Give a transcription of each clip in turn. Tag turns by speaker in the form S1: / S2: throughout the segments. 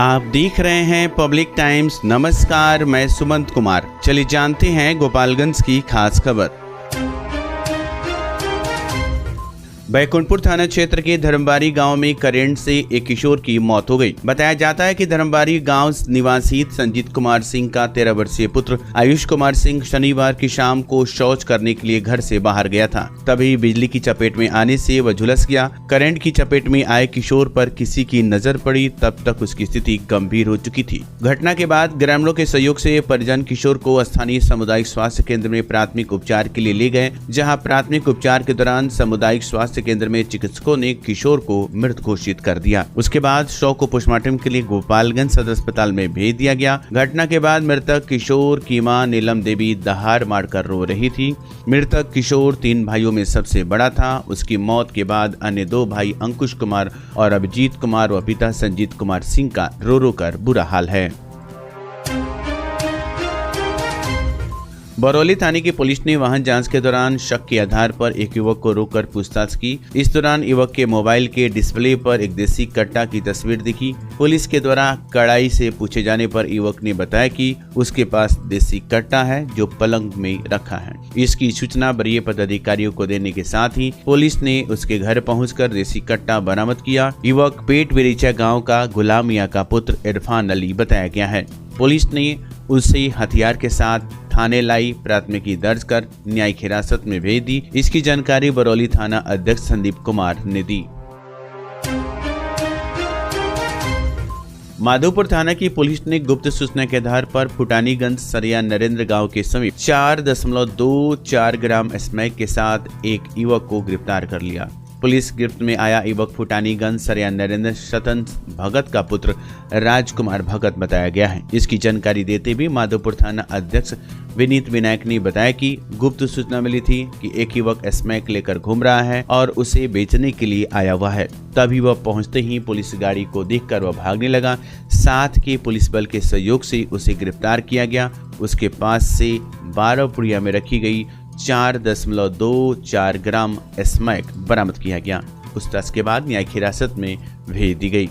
S1: आप देख रहे हैं पब्लिक टाइम्स। नमस्कार, मैं सुमंत कुमार। चलिए जानते हैं गोपालगंज की खास खबर। बैकुंठपुर थाना क्षेत्र के धर्मबारी गांव में करंट से एक किशोर की मौत हो गई। बताया जाता है कि धर्मबारी गांव निवासी संजीत कुमार सिंह का 13 वर्षीय पुत्र आयुष कुमार सिंह शनिवार की शाम को शौच करने के लिए घर से बाहर गया था। तभी बिजली की चपेट में आने से वह झुलस गया। करंट की चपेट में आए किशोर पर किसी की नजर पड़ी, तब तक उसकी स्थिति गंभीर हो चुकी थी। घटना के बाद ग्रामीणों के सहयोग से परिजन किशोर को स्थानीय सामुदायिक स्वास्थ्य केंद्र में प्राथमिक उपचार के लिए ले गए, जहाँ प्राथमिक उपचार के दौरान सामुदायिक स्वास्थ्य केंद्र में चिकित्सकों ने किशोर को मृत घोषित कर दिया। उसके बाद शव को पोस्टमार्टम के लिए गोपालगंज सदर अस्पताल में भेज दिया गया। घटना के बाद मृतक किशोर की मां नीलम देवी दहाड़ मारकर रो रही थी। मृतक किशोर 3 भाइयों में सबसे बड़ा था। उसकी मौत के बाद अन्य 2 भाई अंकुश कुमार और अभिजीत कुमार व पिता संजीत कुमार सिंह का रो रो कर बुरा हाल है। बरौली थाने की पुलिस ने वाहन जांच के दौरान शक के आधार पर एक युवक को रोककर पूछताछ की। इस दौरान युवक के मोबाइल के डिस्प्ले पर एक देसी कट्टा की तस्वीर दिखी। पुलिस के द्वारा कड़ाई से पूछे जाने पर युवक ने बताया कि उसके पास देसी कट्टा है जो पलंग में रखा है। इसकी सूचना वरीय पदाधिकारियों को देने के साथ ही पुलिस ने उसके घर पहुंचकर देसी कट्टा बरामद किया। युवक पेट बिरीचा गाँव का गुलाम मियां का पुत्र इरफान अली बताया गया है। पुलिस ने उसे हथियार के साथ थाने लाई, प्राथमिकी दर्ज कर न्यायिक हिरासत में भेज दी। इसकी जानकारी बरौली थाना अध्यक्ष संदीप कुमार ने दी। माधोपुर थाना की पुलिस ने गुप्त सूचना के आधार पर फुटानीगंज सरिया नरेंद्र गांव के समीप 4.24 ग्राम स्मैक के साथ एक युवक को गिरफ्तार कर लिया। पुलिस गिरफ्त में आया युवक फुटानीगंज सरिया नरेंद्र शतन भगत का पुत्र राजकुमार भगत बताया गया है। इसकी जानकारी देते हुए माधोपुर थाना अध्यक्ष विनीत विनायक ने बताया कि गुप्त सूचना मिली थी कि एक युवक स्मैक लेकर घूम रहा है और उसे बेचने के लिए आया हुआ है। तभी वह पहुंचते ही पुलिस गाड़ी को देखकर वह भागने लगा। साथ के पुलिस बल के सहयोग से उसे गिरफ्तार किया गया। उसके पास से 12 पुड़िया में रखी गई 4.24 ग्राम स्मैक बरामद किया गया। पूछताछ के बाद न्यायिक हिरासत में भेज दी गई।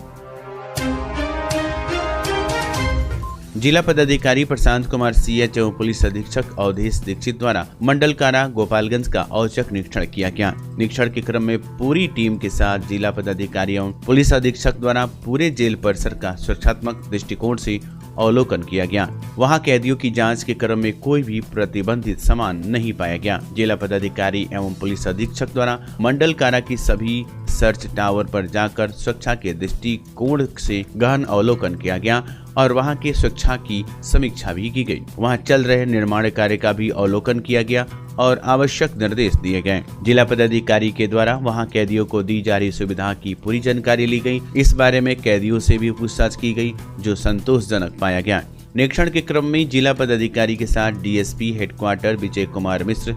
S1: जिला पदाधिकारी प्रशांत कुमार CH एवं पुलिस अधीक्षक अवधेश दीक्षित द्वारा मंडल कारा गोपालगंज का औचक निरीक्षण किया गया। निरीक्षण के क्रम में पूरी टीम के साथ जिला पदाधिकारी एवं पुलिस अधीक्षक द्वारा पूरे जेल परिसर का सुरक्षात्मक दृष्टिकोण से अवलोकन किया गया। वहां कैदियों की जांच के क्रम में कोई भी प्रतिबंधित सामान नहीं पाया गया। जिला पदाधिकारी एवं पुलिस अधीक्षक द्वारा मंडल कारा की सभी सर्च टावर पर जाकर सुरक्षा के दृष्टिकोण से गहन अवलोकन किया गया और वहां के सुरक्षा की समीक्षा भी की गई। वहां चल रहे निर्माण कार्य का भी अवलोकन किया गया और आवश्यक निर्देश दिए गए। जिला पदाधिकारी के द्वारा वहां कैदियों को दी जा रही सुविधा की पूरी जानकारी ली गई। इस बारे में कैदियों से भी पूछताछ की गई जो संतोषजनक पाया गया। निरीक्षण के क्रम में जिला पदाधिकारी के साथ DSP headquarter Vijay Kumar Mishra,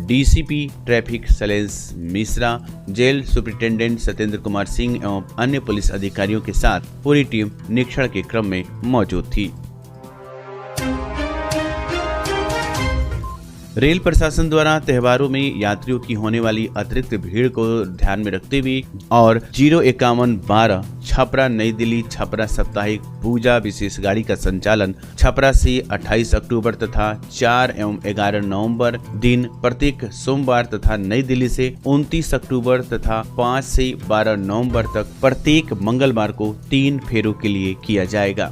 S1: DCP traffic Shailesh Mishra, jail superintendent Satyendra Kumar Singh एवं अन्य पुलिस अधिकारियों के साथ पूरी टीम निरीक्षण के क्रम में मौजूद थी। रेल प्रशासन द्वारा त्योहारों में यात्रियों की होने वाली अतिरिक्त भीड़ को ध्यान में रखते हुए और 05112 छपरा नई दिल्ली छपरा साप्ताहिक पूजा विशेष गाड़ी का संचालन छपरा से 28 अक्टूबर तथा 4 एवं 11 नवंबर दिन प्रत्येक सोमवार तथा नई दिल्ली से 29 अक्टूबर तथा 5 से 12 नवंबर तक प्रत्येक मंगलवार को 3 फेरों के लिए किया जाएगा।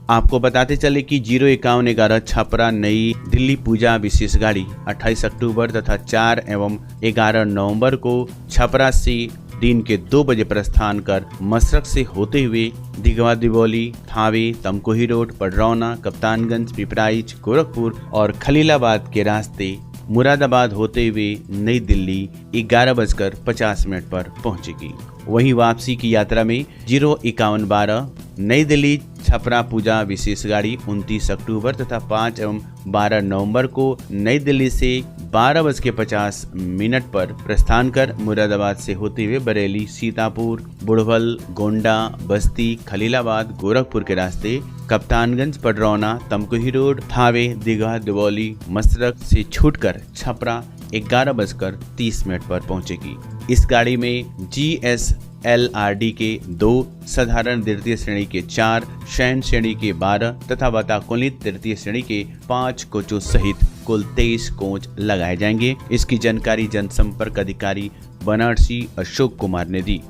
S1: आपको बताते चले कि 05111 छपरा नई दिल्ली पूजा विशेष गाड़ी 28 अक्टूबर तथा 4 एवं 11 नवंबर को छपरा से दिन के 2 बजे प्रस्थान कर मशरक से होते हुए दिघवा दिवौली, थावे, तमकोही रोड, पडरौना, कप्तानगंज, पिपराइच, गोरखपुर और खलीलाबाद के रास्ते मुरादाबाद होते हुए नई दिल्ली 11:50 पर पहुंचेगी। वहीं वापसी की यात्रा में 05112 नई दिल्ली छपरा पूजा विशेष गाड़ी 29 अक्टूबर तथा 5 एवं 12 नवंबर को नई दिल्ली से 12:50 पर प्रस्थान कर मुरादाबाद से होते हुए बरेली, सीतापुर, बुढ़वल, गोंडा, बस्ती, खलीलाबाद, गोरखपुर के रास्ते कप्तानगंज, पडरौना, तमकोही रोड, थावे, दीघा, दिवौली, मशरक से छूटकर छपरा 11:30 पर पहुंचेगी। इस गाड़ी में GS LRD के 2, साधारण द्वितीय श्रेणी के 4, शयन श्रेणी के 12 तथा वातानुकूलित तृतीय श्रेणी के 5 कोचों सहित कुल 23 कोच लगाए जाएंगे। इसकी जानकारी जनसंपर्क अधिकारी बनारसी अशोक कुमार ने दी।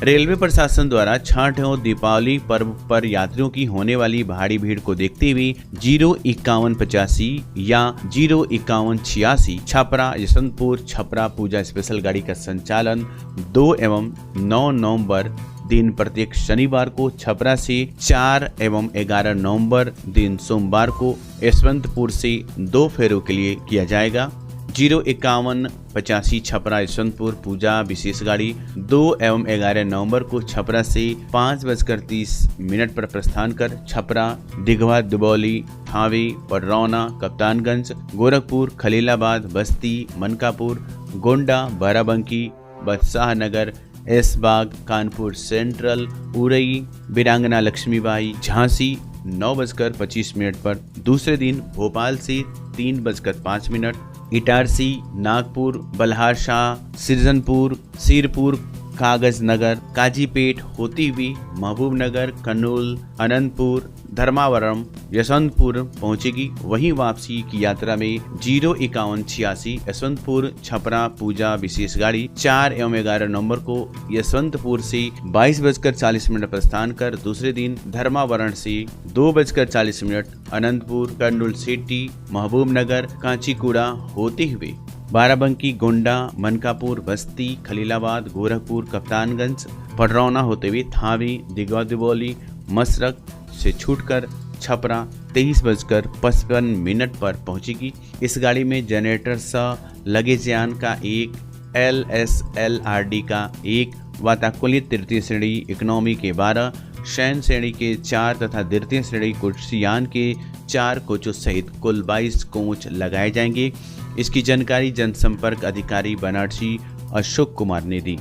S1: रेलवे प्रशासन द्वारा छठ एवं दीपावली पर्व पर यात्रियों की होने वाली भारी भीड़ को देखते हुए 05185 या 05186 छपरा यशवंतपुर छपरा पूजा स्पेशल गाड़ी का संचालन 2 एवं 9 नवंबर दिन प्रत्येक शनिवार को छपरा से 4 एवं 11 नवंबर दिन सोमवार को यशवंतपुर से 2 फेरों के लिए किया जाएगा। 05185 छपरा यशवंतपुर पूजा विशेष गाड़ी 2 एवं 11 नवंबर को छपरा से 5:30 पर प्रस्थान कर छपरा, दिघवा, दुबौली, थावे, पडरौना, कप्तानगंज, गोरखपुर, खलीलाबाद, बस्ती, मनकापुर, गोंडा, बाराबंकी, बदशाह नगर, ऐशबाग, कानपुर सेंट्रल, उरई, वीरांगना लक्ष्मीबाई, झांसी 9:25 पर। दूसरे दिन भोपाल से 3:05, इटारसी, नागपुर, बल्हारशाह, सिरजनपुर, सिरपुर, कागज नगर, काजीपेट होती हुई महबूबनगर, कन्नौल, अनंतपुर, धर्मावरम, यशवंतपुर पहुंचेगी। वहीं वापसी की यात्रा में 05186 यशवंतपुर छपरा पूजा विशेष गाड़ी 4 एवं 11 नवंबर को यशवंतपुर से 22:40 प्रस्थान कर दूसरे दिन धर्मावरण से 2:40 अनंतपुर, कर्नूल सिटी, महबूबनगर, कांचीकुड़ा होते हुए बाराबंकी, गोंडा, मनकापुर, बस्ती, खलीलाबाद, गोरखपुर, कप्तानगंज, पडरौना होते हुए थावे, दिघवा, दुबौली, मसरक से छूटकर छपरा 23:55 पर पहुंचेगी। इस गाड़ी में जनरेटर सह लगेजयान का 1, LSLRD का 1, वातानुकूलित तृतीय श्रेणी इकोनॉमी के 12, शयन श्रेणी के 4 तथा द्वितीय श्रेणी कुर्सियान के 4 कोचों सहित कुल 22 कोच लगाए जाएंगे। इसकी जानकारी जनसंपर्क अधिकारी बनारसी अशोक कुमार ने दी।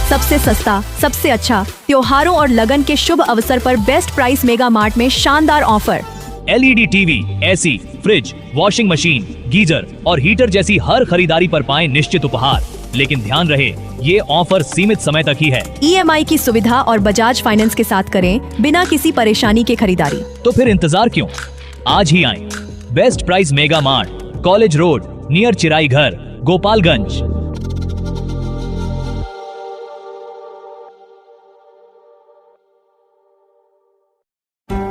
S2: सबसे सस्ता, सबसे अच्छा, त्योहारों और लगन के शुभ अवसर पर बेस्ट प्राइस मेगा मार्ट में शानदार offer.
S3: LED TV, AC, fridge, washing machine, geyser और हीटर जैसी हर खरीदारी पर पाएं निश्चित उपहार। लेकिन ध्यान रहे, ये ऑफर सीमित समय तक ही है।
S2: EMI की सुविधा और बजाज फाइनेंस के साथ करें बिना किसी परेशानी के खरीदारी।
S3: तो फिर इंतजार क्यों, आज ही आएं। Best price mega mart, college road, near Chirai Ghar, Gopalganj.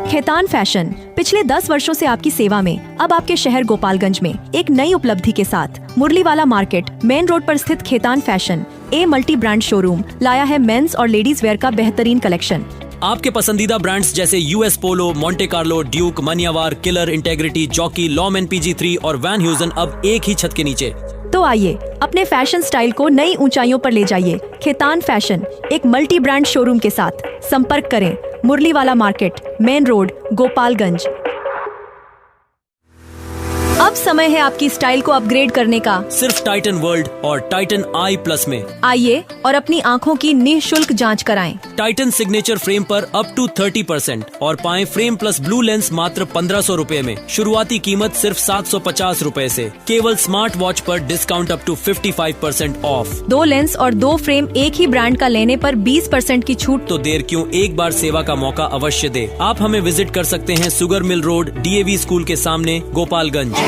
S2: Khetan fashion पिछले 10 वर्षों से आपकी सेवा में। अब आपके शहर गोपालगंज में एक नई उपलब्धि के साथ मुरलीवाला मार्केट मेन रोड पर स्थित Khetan fashion multi brand showroom लाया है मेंस और लेडीज वेयर का बेहतरीन कलेक्शन।
S4: आपके पसंदीदा ब्रांड्स जैसे US Polo, Monte Carlo, Duke, Manyavar, Killer, Integrity, Jockey, Lawman PG3 और वैन ह्यूजन अब एक ही छत के नीचे।
S2: तो आइए अपने फैशन स्टाइल को नई ऊंचाइयों पर ले जाइए। खेतान फैशन एक मल्टी ब्रांड शोरूम के साथ संपर्क करें मुरलीवाला मार्केट मेन रोड गोपालगंज। अब समय है आपकी स्टाइल को अपग्रेड करने का,
S4: सिर्फ टाइटन वर्ल्ड और टाइटन I+ में।
S2: आइए और अपनी आँखों की निःशुल्क जांच कराएं।
S4: टाइटन सिग्नेचर फ्रेम पर अप टू 30% और पाएं फ्रेम प्लस ब्लू लेंस मात्र 1500 रुपए में। शुरुआती कीमत सिर्फ 750 रुपए से। केवल स्मार्ट वॉच पर discount up to 55% off.
S2: 2 lens और 2 फ्रेम एक ही ब्रांड का लेने पर 20% की छूट।
S4: तो देर क्यों, एक बार सेवा का मौका अवश्य दे। आप हमें विजिट कर सकते हैं sugar mill road, DAV school के सामने, गोपालगंज।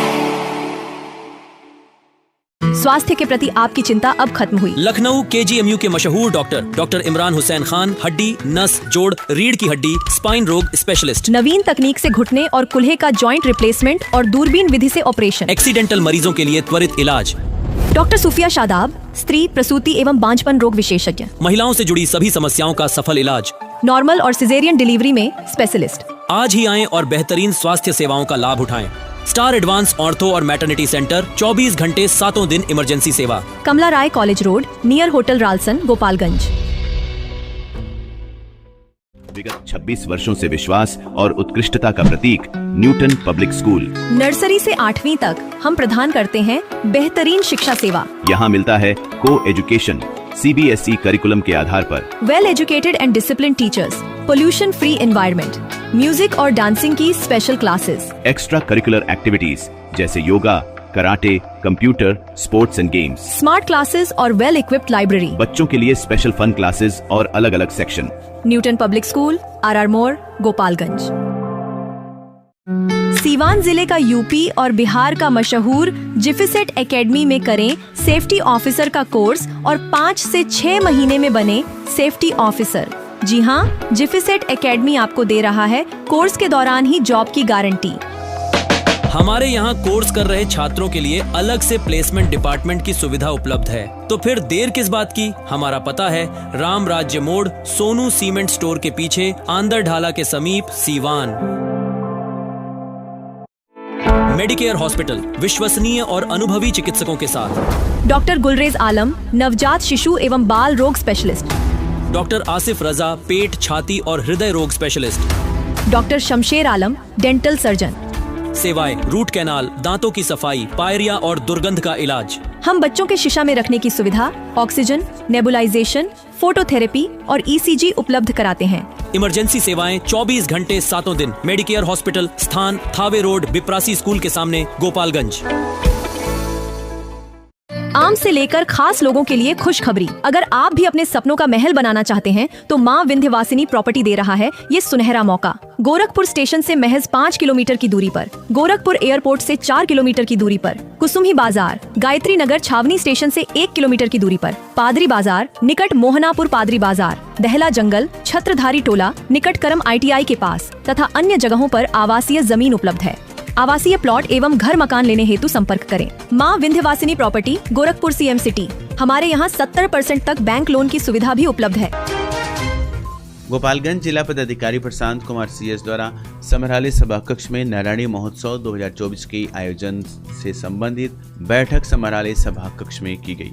S2: स्वास्थ्य के प्रति आपकी चिंता अब खत्म हुई।
S4: लखनऊ KGMU के मशहूर डॉक्टर इमरान हुसैन खान, हड्डी, नस, जोड़, रीढ़ की हड्डी, स्पाइन रोग स्पेशलिस्ट।
S2: नवीन तकनीक से घुटने और कुल्हे का जॉइंट रिप्लेसमेंट और दूरबीन विधि से ऑपरेशन।
S4: एक्सीडेंटल मरीजों के लिए त्वरित इलाज।
S2: डॉक्टर सूफिया शादाब, स्त्री, प्रसूति एवं बांझपन रोग विशेषज्ञ।
S4: महिलाओं से जुड़ी सभी समस्याओं का सफल इलाज।
S2: नॉर्मल और सिजेरियन डिलीवरी में स्पेशलिस्ट।
S4: आज ही आएं और बेहतरीन स्वास्थ्य सेवाओं का लाभ उठाएं। स्टार एडवांस ऑर्थो और मैटरनिटी सेंटर, 24 घंटे 7 दिन इमरजेंसी सेवा।
S2: कमला राय college road, near hotel Ralson, Gopalganj.
S5: विगत 26 वर्षों से विश्वास और उत्कृष्टता का प्रतीक न्यूटन पब्लिक स्कूल।
S2: नर्सरी से 8वीं तक हम प्रदान करते हैं बेहतरीन शिक्षा सेवा।
S5: यहाँ मिलता है को एजुकेशन CBSE करिकुलम के आधार पर।
S2: Well educated and discipline teachers, pollution free environment, music और डांसिंग की special classes,
S5: extra curricular activities जैसे yoga, karate, computer, sports and games.
S2: Smart classes और वेल इक्विप्ड लाइब्रेरी।
S5: बच्चों के लिए स्पेशल फन क्लासेस और अलग अलग section.
S2: Newton public school, R मोड़, गोपालगंज। सीवान जिले का यूपी और बिहार का मशहूर जिफिसेट एकेडमी में करें सेफ्टी ऑफिसर का कोर्स और 5 से 6 महीने में बने सेफ्टी ऑफिसर। जी हाँ, जिफिसेट एकेडमी आपको दे रहा है कोर्स के दौरान ही जॉब की गारंटी।
S4: हमारे यहाँ कोर्स कर रहे छात्रों के लिए अलग से प्लेसमेंट डिपार्टमेंट की सुविधा उपलब्ध है। तो फिर देर किस बात की? हमारा पता है राम राज्य मोड़, सोनू सीमेंट स्टोर के पीछे, आंदर ढाला के समीप, सीवान। मेडिकेयर हॉस्पिटल, विश्वसनीय और अनुभवी चिकित्सकों के साथ।
S2: डॉक्टर गुलरेज आलम, नवजात शिशु एवं बाल रोग स्पेशलिस्ट।
S4: डॉक्टर आसिफ रजा, पेट, छाती और हृदय रोग स्पेशलिस्ट।
S2: डॉक्टर शमशेर आलम, डेंटल सर्जन।
S4: सेवाएं रूट कैनाल, दांतों की सफाई, पायरिया और दुर्गंध का इलाज।
S2: हम बच्चों के शीशा में रखने की सुविधा, ऑक्सीजन, नेबुलाइजेशन, फोटोथेरेपी और ईसीजी उपलब्ध कराते हैं।
S4: इमरजेंसी सेवाएं 24 घंटे 7 दिन। मेडिकेयर हॉस्पिटल, स्थान थावे रोड, बिप्रासी स्कूल के सामने, गोपालगंज।
S2: आम से लेकर खास लोगों के लिए खुशखबरी। अगर आप भी अपने सपनों का महल बनाना चाहते हैं तो माँ विंध्यवासिनी प्रॉपर्टी दे रहा है ये सुनहरा मौका। गोरखपुर स्टेशन से महज 5 किलोमीटर की दूरी पर, गोरखपुर एयरपोर्ट से 4 किलोमीटर की दूरी पर, कुसुम्ही बाजार, गायत्री नगर छावनी स्टेशन से 1 किलोमीटर की दूरी पर, पादरी बाजार निकट मोहनापुर पादरी बाजार, दहला जंगल, छत्रधारी टोला निकट करम ITI के पास तथा अन्य जगहों पर आवासीय जमीन उपलब्ध है। आवासीय प्लॉट एवं घर मकान लेने हेतु संपर्क करें। माँ Vindhyavasini property, Gorakhpur CM city. हमारे यहाँ 70% तक बैंक लोन की सुविधा भी उपलब्ध है।
S1: गोपालगंज जिला पदाधिकारी प्रशांत कुमार CS द्वारा समराली सभा कक्ष में नारायणी महोत्सव 2024 के आयोजन से संबंधित बैठक समराली सभा कक्ष में की गई।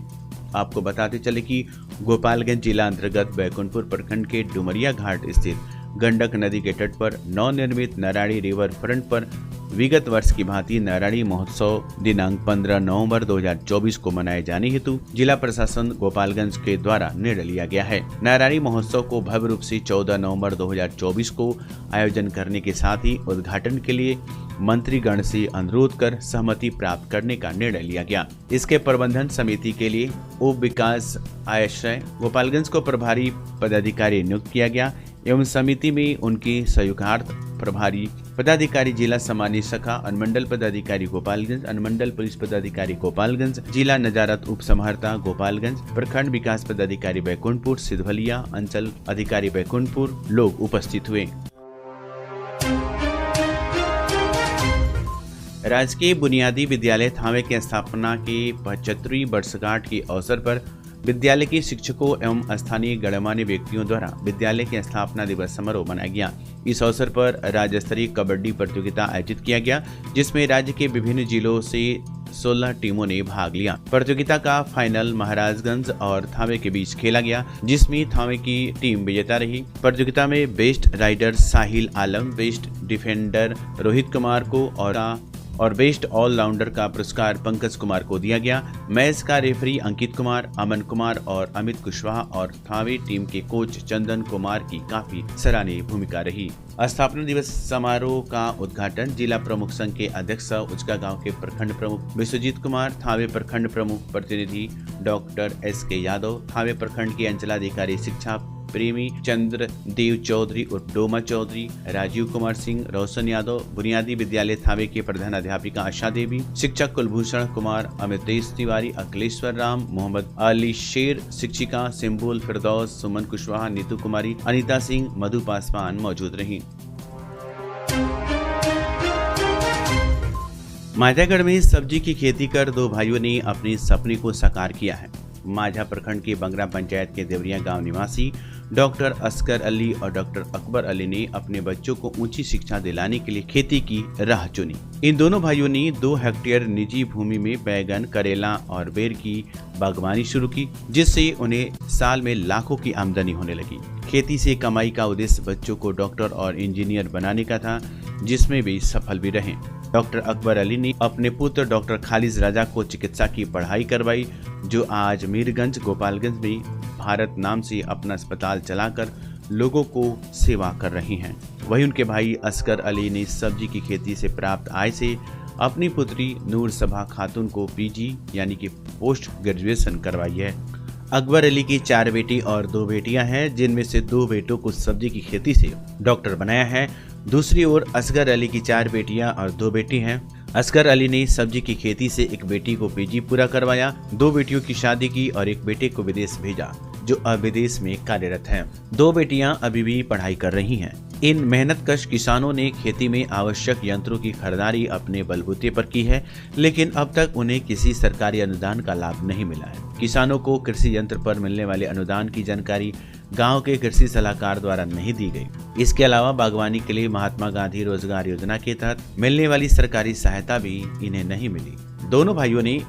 S1: आपको बताते चले कि गोपालगंज जिला अंतर्गत बैकुंठपुर प्रखंड के डुमरिया घाट स्थित गंडक नदी के तट पर नवनिर्मित नारायणी रिवर फ्रंट पर विगत वर्ष की भांति नारायणी महोत्सव दिनांक 15 नवंबर 2024 को मनाए जाने हेतु जिला प्रशासन गोपालगंज के द्वारा निर्णय लिया गया है। नारायणी महोत्सव को भव्य रूप से 14 नवंबर 2024 को आयोजन करने के साथ ही उद्घाटन के लिए मंत्रीगण से अनुरोध कर सहमति प्राप्त करने का निर्णय लिया गया। इसके प्रबंधन समिति के लिए उप विकास आश्रय गोपालगंज को प्रभारी पदाधिकारी नियुक्त किया गया एवं समिति में उनकी सहयोगार्थ प्रभारी पदाधिकारी जिला सामान्य शाखा, अनुमंडल पदाधिकारी गोपालगंज, अनुमंडल पुलिस पदाधिकारी गोपालगंज, जिला नजारत उप समाहर्ता गोपालगंज, प्रखंड विकास पदाधिकारी बैकुंठपुर, सिधवलिया, अंचल अधिकारी बैकुंठपुर लोग उपस्थित हुए। राजकीय बुनियादी विद्यालय थावे की स्थापना की 75वीं वर्षगांठ के अवसर पर विद्यालय के शिक्षकों एवं स्थानीय गणमान्य व्यक्तियों द्वारा विद्यालय के स्थापना दिवस समारोह मनाया गया। इस अवसर पर राज्य स्तरीय कबड्डी प्रतियोगिता आयोजित किया गया, जिसमें राज्य के विभिन्न जिलों से 16 टीमों ने भाग लिया। प्रतियोगिता का फाइनल महाराजगंज और थावे के बीच खेला गया, जिसमें थावे की टीम विजेता रही। प्रतियोगिता में बेस्ट राइडर साहिल आलम, बेस्ट डिफेंडर रोहित कुमार को और बेस्ट ऑलराउंडर का पुरस्कार पंकज कुमार को दिया गया। मैच का रेफरी अंकित कुमार, अमन कुमार और अमित कुशवाहा और थावे टीम के कोच चंदन कुमार की काफी सराहनीय भूमिका रही। स्थापना दिवस समारोह का उद्घाटन जिला प्रमुख संघ के अध्यक्ष उचका गांव के प्रखंड प्रमुख विश्वजीत कुमार, थावे प्रखंड प्रमुख प्रतिनिधि डॉक्टर SK यादव, थावे प्रखंड के अंचलाधिकारी शिक्षा प्रेमी चंद्र देव चौधरी उर्फ डोमा चौधरी, राजीव कुमार सिंह, रोशन यादव, बुनियादी विद्यालय थावे के प्रधान अध्यापिका आशा देवी, शिक्षक कुलभूषण कुमार, अमितेश तिवारी, अखिलेश्वर राम, मोहम्मद अली शेर, शिक्षिका सिंबुल फिरदौस, सुमन कुशवाहा, नीतू कुमारी, अनीता सिंह, मधु पासवान मौजूद रही। माझागढ़ में सब्जी की खेती कर 2 भाइयों ने अपने सपने को साकार किया है। माझा प्रखंड के बंगरा पंचायत के देवरिया गांव निवासी डॉक्टर असगर अली और डॉक्टर अकबर अली ने अपने बच्चों को ऊंची शिक्षा दिलाने के लिए खेती की राह चुनी। इन दोनों भाइयों ने 2 हेक्टेयर निजी भूमि में बैगन, करेला और बेर की बागवानी शुरू की, जिससे उन्हें साल में लाखों की आमदनी होने लगी। खेती से कमाई का उद्देश्य बच्चों को डॉक्टर और इंजीनियर बनाने का था, जिसमें वे सफल भी रहे। डॉक्टर अकबर अली ने अपने पुत्र डॉक्टर खालिद राजा को चिकित्सा की पढ़ाई करवाई, जो आज मीरगंज गोपालगंज में भारत नाम से अपना अस्पताल चलाकर लोगों को सेवा कर रही हैं। वहीं उनके भाई असगर अली ने सब्जी की खेती से प्राप्त आय से अपनी पुत्री नूर सबा खातून को पीजी यानी कि पोस्ट ग्रेजुएशन करवाई है। अकबर अली की 4 बेटी और 2 बेटियां हैं, जिनमें से 2 बेटों को सब्जी की खेती से डॉक्टर बनाया है। दूसरी ओर असगर अली की 4 बेटियां और 2 बेटी हैं। असगर अली ने सब्जी की खेती से एक बेटी को पीजी पूरा करवाया, 2 बेटियों की शादी की और एक बेटे को विदेश भेजा, जो अब विदेश में कार्यरत हैं। 2 बेटियां अभी भी पढ़ाई कर रही हैं। इन मेहनतकश किसानों ने खेती में आवश्यक यंत्रों की खरीदारी अपने बलबूते पर की है, लेकिन अब तक उन्हें किसी सरकारी अनुदान का लाभ नहीं मिला है। किसानों को कृषि यंत्र पर मिलने वाले अनुदान की जानकारी गांव के कृषि सलाहकार द्वारा नहीं दी गई। इसके अलावा बागवानी के लिए महात्मा गांधी रोजगार योजना के तहत मिलने वाली सरकारी सहायता भी इन्हें नहीं मिली। दोनों भाइयों ने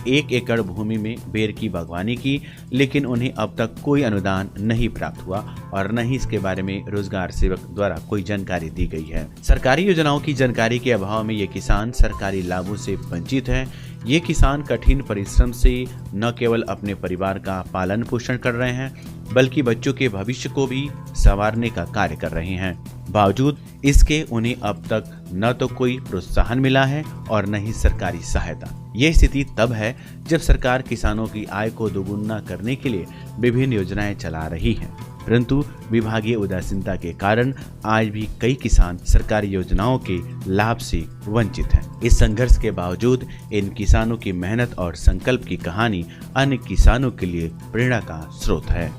S1: 1 एकड़ भूमि में बेर की बागवानी की, लेकिन उन्हें अब तक कोई अनुदान नहीं प्राप्त हुआ और न ही इसके बारे में रोजगार सेवक द्वारा कोई जानकारी दी गई है। सरकारी योजनाओं की जानकारी के अभाव में ये किसान सरकारी लाभों से वंचित हैं। ये किसान कठिन परिश्रम से न केवल अपने परिवार का पालन पोषण कर रहे हैं, बल्कि बच्चों के भविष्य को भी संवारने का कार्य कर रहे हैं। बावजूद इसके उन्हें अब तक न तो कोई प्रोत्साहन मिला है और न ही सरकारी सहायता। ये स्थिति तब है जब सरकार किसानों की आय को दोगुना करने के लिए विभिन्न योजनाएं चला रही है, परंतु विभागीय उदासीनता के कारण आज भी कई किसान सरकारी योजनाओं के लाभ से वंचित हैं। इस संघर्ष के बावजूद इन किसानों की मेहनत और संकल्प की कहानी अन्य किसानों के लिए प्रेरणा का स्रोत है।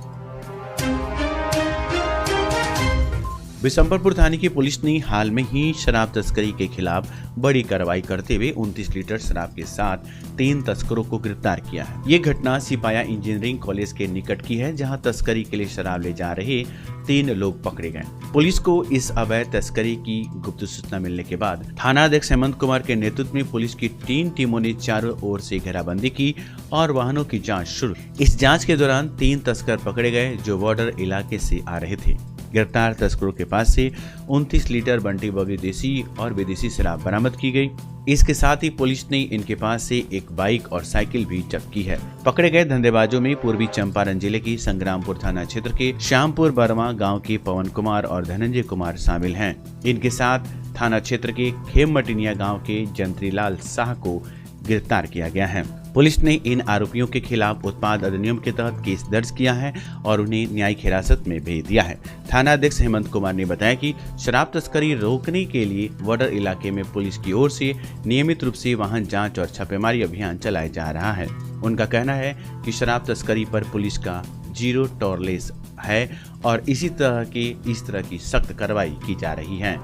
S1: बिशंबरपुर थाने की पुलिस ने हाल में ही शराब तस्करी के खिलाफ बड़ी कार्रवाई करते हुए 29 लीटर शराब के साथ 3 तस्करों को गिरफ्तार किया है। ये घटना सिपाया इंजीनियरिंग कॉलेज के निकट की है, जहां तस्करी के लिए शराब ले जा रहे 3 लोग पकड़े गए। पुलिस को इस अवैध तस्करी की गुप्त सूचना मिलने के बाद थानाध्यक्ष हेमंत कुमार के नेतृत्व में पुलिस की 3 टीमों ने चारों ओर से घेराबंदी की और वाहनों की जाँच शुरू। इस जाँच के दौरान 3 तस्कर पकड़े गए जो बॉर्डर इलाके से आ रहे थे। गिरफ्तार तस्करों के पास से 29 लीटर बंटी बगी देसी और विदेशी शराब बरामद की गई। इसके साथ ही पुलिस ने इनके पास से एक बाइक और साइकिल भी जब्त की है। पकड़े गए धंधेबाजों में पूर्वी चंपारण जिले की संग्रामपुर थाना क्षेत्र के श्यामपुर बर्मा गांव के पवन कुमार और धनंजय कुमार शामिल हैं। इनके साथ थाना क्षेत्र के खेममटिनिया गांव के जंत्रीलाल शाह को गिरफ्तार किया गया है। पुलिस ने इन आरोपियों के खिलाफ उत्पाद अधिनियम के तहत केस दर्ज किया है और उन्हें न्यायिक हिरासत में भेज दिया है। थानाध्यक्ष हेमंत कुमार ने बताया कि शराब तस्करी रोकने के लिए बॉर्डर इलाके में पुलिस की ओर से नियमित रूप से वाहन जांच और छापेमारी अभियान चलाया जा रहा है। उनका कहना है कि शराब तस्करी पर पुलिस का 0 टॉलरेंस है और इस तरह की सख्त कार्रवाई की जा रही है।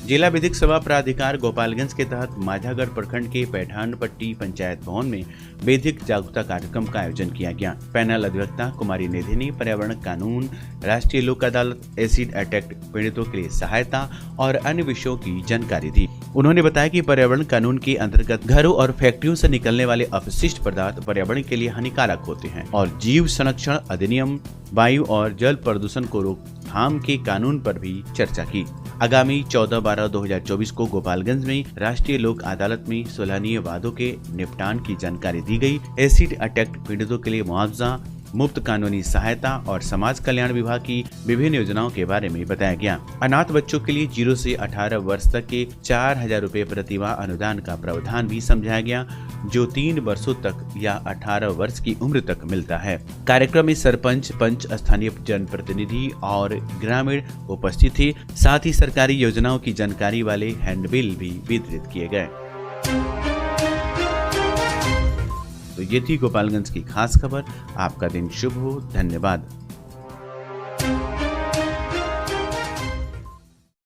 S1: जिला विधिक सेवा प्राधिकार गोपालगंज के तहत माझागढ़ प्रखंड के पैठानपट्टी पंचायत भवन में विधिक जागरूकता कार्यक्रम का आयोजन किया गया। पैनल अध्यक्षता कुमारी निधि ने पर्यावरण कानून, राष्ट्रीय लोक अदालत, एसिड अटैक पीड़ितों के लिए सहायता और अन्य विषयों की जानकारी दी। उन्होंने बताया कि पर्यावरण कानून के अंतर्गत घरों और फैक्ट्रियों से निकलने वाले अपशिष्ट पदार्थ पर्यावरण के लिए हानिकारक होते हैं और जीव संरक्षण अधिनियम, वायु और जल प्रदूषण को रोकथाम के कानून पर भी चर्चा की। आगामी 14/12/2024 को गोपालगंज में राष्ट्रीय लोक अदालत में सुलहनीय वादों के निपटान की जानकारी दी गई। एसिड अटैक पीड़ितों के लिए मुआवजा, मुफ्त कानूनी सहायता और समाज कल्याण विभाग की विभिन्न योजनाओं के बारे में बताया गया। अनाथ बच्चों के लिए 0 से 18 वर्ष तक के 4000 रुपए प्रतिमाह अनुदान का प्रावधान भी समझाया गया, जो 3 वर्षों तक या 18 वर्ष की उम्र तक मिलता है। कार्यक्रम में सरपंच, पंच, स्थानीय जनप्रतिनिधि और ग्रामीण उपस्थित थे। साथ ही सरकारी योजनाओं की जानकारी वाले हैंडबिल भी वितरित किए गए। तो ये थी गोपालगंज की खास खबर। आपका दिन शुभ हो। धन्यवाद।